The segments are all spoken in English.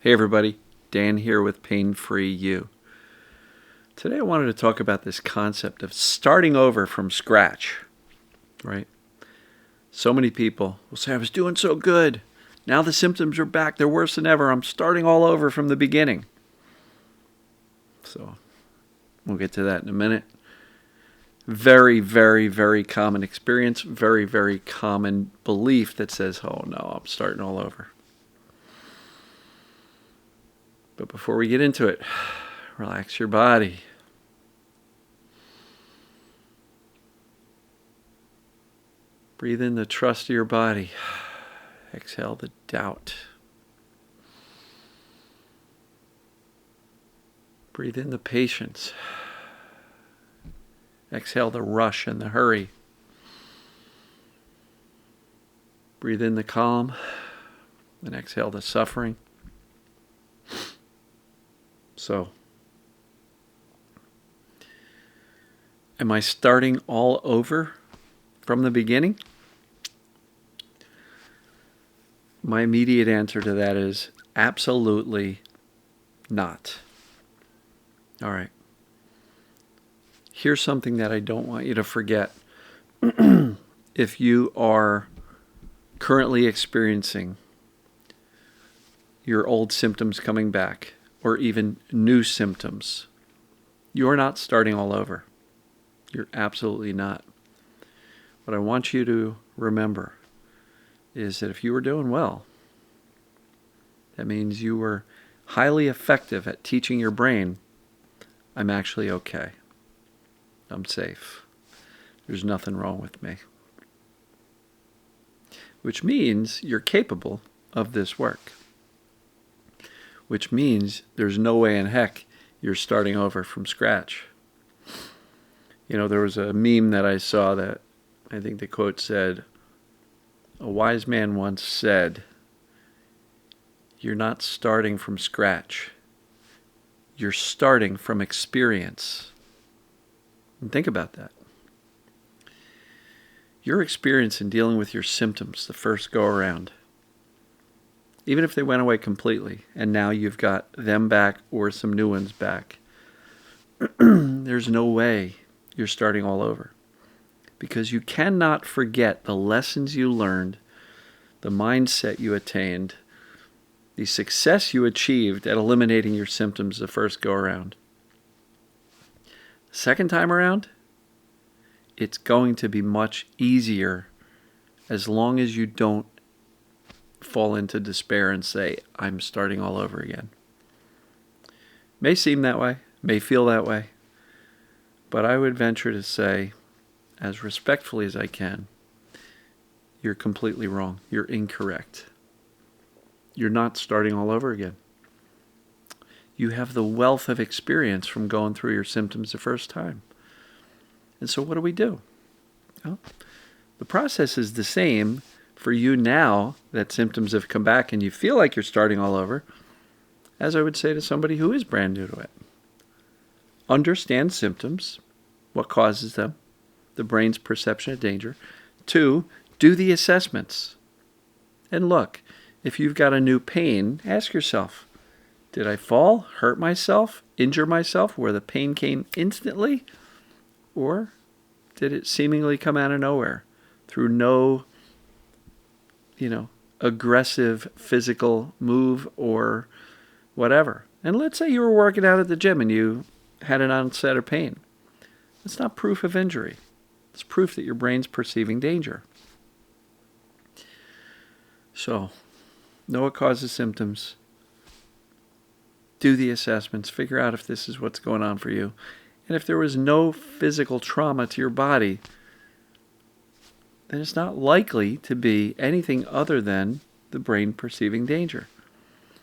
Hey everybody, Dan here with Pain Free You. Today I wanted to talk about this concept of starting over from scratch, right? So many people will say, I was doing so good. Now the symptoms are back. They're worse than ever. I'm starting all over from the beginning. So we'll get to that in a minute. Very, very, very common experience. Very, very common belief that says, oh no, I'm starting all over. But before we get into it, relax your body. Breathe in the trust of your body. Exhale the doubt. Breathe in the patience. Exhale the rush and the hurry. Breathe in the calm and exhale the suffering. So, am I starting all over from the beginning? My immediate answer to that is absolutely not. All right. Here's something that I don't want you to forget. If you are currently experiencing your old symptoms coming back, or even new symptoms, you're not starting all over. You're absolutely not. What I want you to remember is that if you were doing well, that means you were highly effective at teaching your brain, I'm actually okay. I'm safe. There's nothing wrong with me. Which means you're capable of this work. Which means there's no way in heck you're starting over from scratch. You know, there was a meme that I saw that I think the quote said, a wise man once said, you're not starting from scratch. You're starting from experience. And think about that. Your experience in dealing with your symptoms the first go around, even if they went away completely, and now you've got them back or some new ones back, there's no way you're starting all over. Because you cannot forget the lessons you learned, the mindset you attained, the success you achieved at eliminating your symptoms the first go around. Second time around, it's going to be much easier as long as you don't fall into despair and say, I'm starting all over again. May seem that way, may feel that way, but I would venture to say, as respectfully as I can, you're completely wrong. You're incorrect. You're not starting all over again. You have the wealth of experience from going through your symptoms the first time. And so what do? Well, the process is the same for you now that symptoms have come back and you feel like you're starting all over, as I would say to somebody who is brand new to it. Understand symptoms, what causes them, the brain's perception of danger. 2, do the assessments. And look, if you've got a new pain, ask yourself, did I fall, hurt myself, injure myself where the pain came instantly? Or did it seemingly come out of nowhere through no aggressive physical move or whatever? And let's say you were working out at the gym and you had an onset of pain. That's not proof of injury. It's proof that your brain's perceiving danger. So, know what causes symptoms. Do the assessments. Figure out if this is what's going on for you. And if there was no physical trauma to your body, then it's not likely to be anything other than the brain perceiving danger.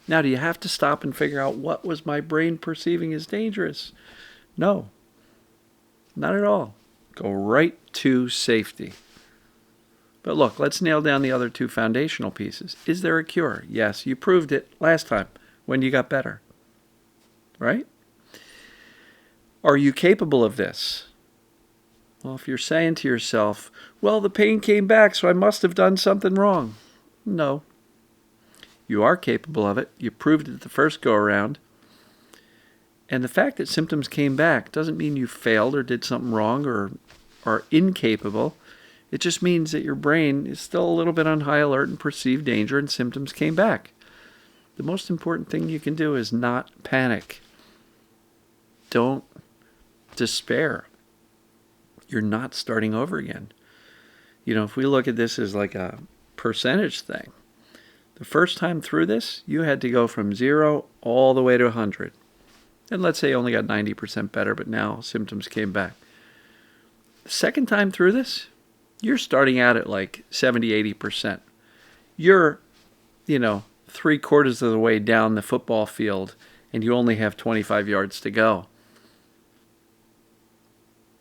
Now, do you have to stop and figure out what was my brain perceiving as dangerous? No, not at all. Go right to safety. But look, let's nail down the other 2 foundational pieces. Is there a cure? Yes, you proved it last time when you got better. Right? Are you capable of this? Well, if you're saying to yourself, well, the pain came back, so I must have done something wrong. No. You are capable of it. You proved it the first go around. And the fact that symptoms came back doesn't mean you failed or did something wrong or are incapable. It just means that your brain is still a little bit on high alert and perceived danger, and symptoms came back. The most important thing you can do is not panic. Don't despair. You're not starting over again. If we look at this as like a percentage thing, the first time through this, you had to go from 0 all the way to 100. And let's say you only got 90% better, but now symptoms came back. The second time through this, you're starting out at like 70, 80%. You're, 3/4 of the way down the football field, and you only have 25 yards to go.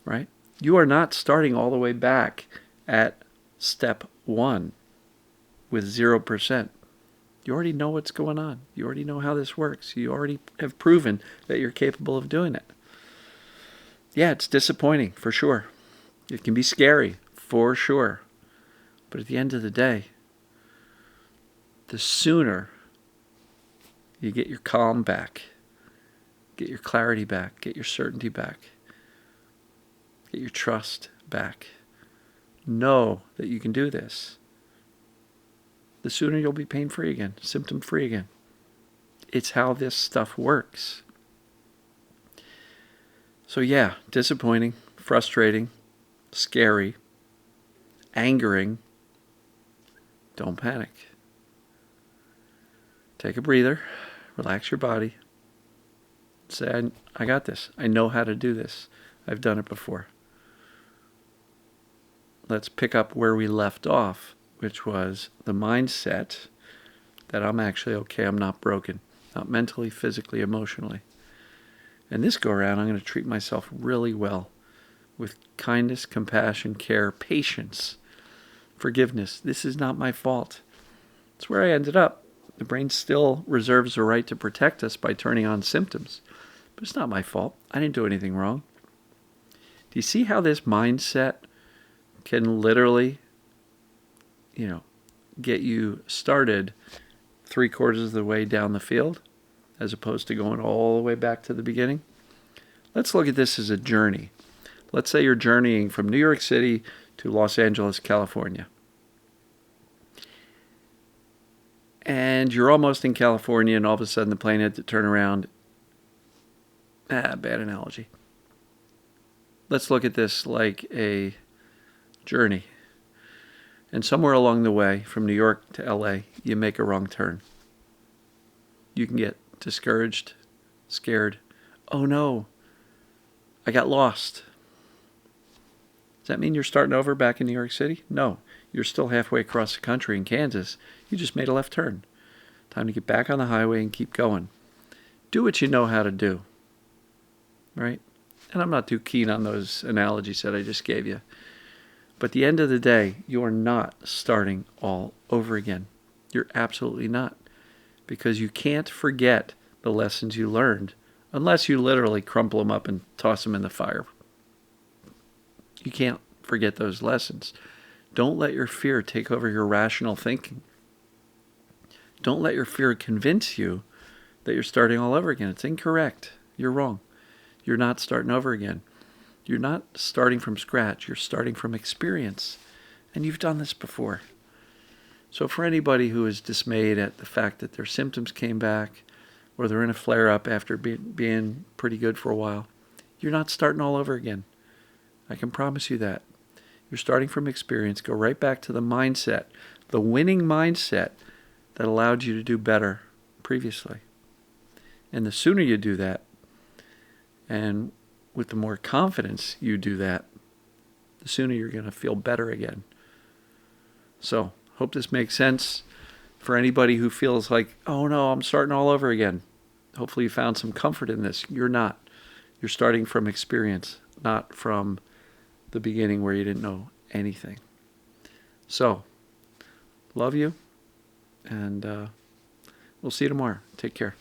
Right? You are not starting all the way back at step 1 with 0%. You already know what's going on. You already know how this works. You already have proven that you're capable of doing it. Yeah, it's disappointing, for sure. It can be scary, for sure. But at the end of the day, the sooner you get your calm back, get your clarity back, get your certainty back, get your trust back, know that you can do this, the sooner you'll be pain-free again, symptom-free again. It's how this stuff works. So yeah, disappointing, frustrating, scary, angering. Don't panic. Take a breather, relax your body. Say, I got this. I know how to do this. I've done it before. Let's pick up where we left off, which was the mindset that I'm actually okay, I'm not broken. Not mentally, physically, emotionally. And this go around, I'm going to treat myself really well with kindness, compassion, care, patience, forgiveness. This is not my fault. It's where I ended up. The brain still reserves the right to protect us by turning on symptoms. But it's not my fault. I didn't do anything wrong. Do you see how this mindset can literally, get you started 3/4 of the way down the field as opposed to going all the way back to the beginning? Let's look at this as a journey. Let's say you're journeying from New York City to Los Angeles, California. And you're almost in California, and all of a sudden the plane had to turn around. Bad analogy. Let's look at this like a journey. And somewhere along the way, from New York to LA, you make a wrong turn. You can get discouraged, scared. Oh no, I got lost. Does that mean you're starting over back in New York City? No, you're still halfway across the country in Kansas. You just made a left turn. Time to get back on the highway and keep going. Do what you know how to do. Right? And I'm not too keen on those analogies that I just gave you. But at the end of the day, you are not starting all over again. You're absolutely not. Because you can't forget the lessons you learned unless you literally crumple them up and toss them in the fire. You can't forget those lessons. Don't let your fear take over your rational thinking. Don't let your fear convince you that you're starting all over again. It's incorrect. You're wrong. You're not starting over again. You're not starting from scratch. You're starting from experience. And you've done this before. So for anybody who is dismayed at the fact that their symptoms came back or they're in a flare-up after being pretty good for a while, you're not starting all over again. I can promise you that. You're starting from experience. Go right back to the mindset, the winning mindset that allowed you to do better previously. And the sooner you do that, and with the more confidence you do that, the sooner you're going to feel better again. So, hope this makes sense for anybody who feels like, oh no, I'm starting all over again. Hopefully you found some comfort in this. You're not. You're starting from experience, not from the beginning where you didn't know anything. So, love you, and we'll see you tomorrow. Take care.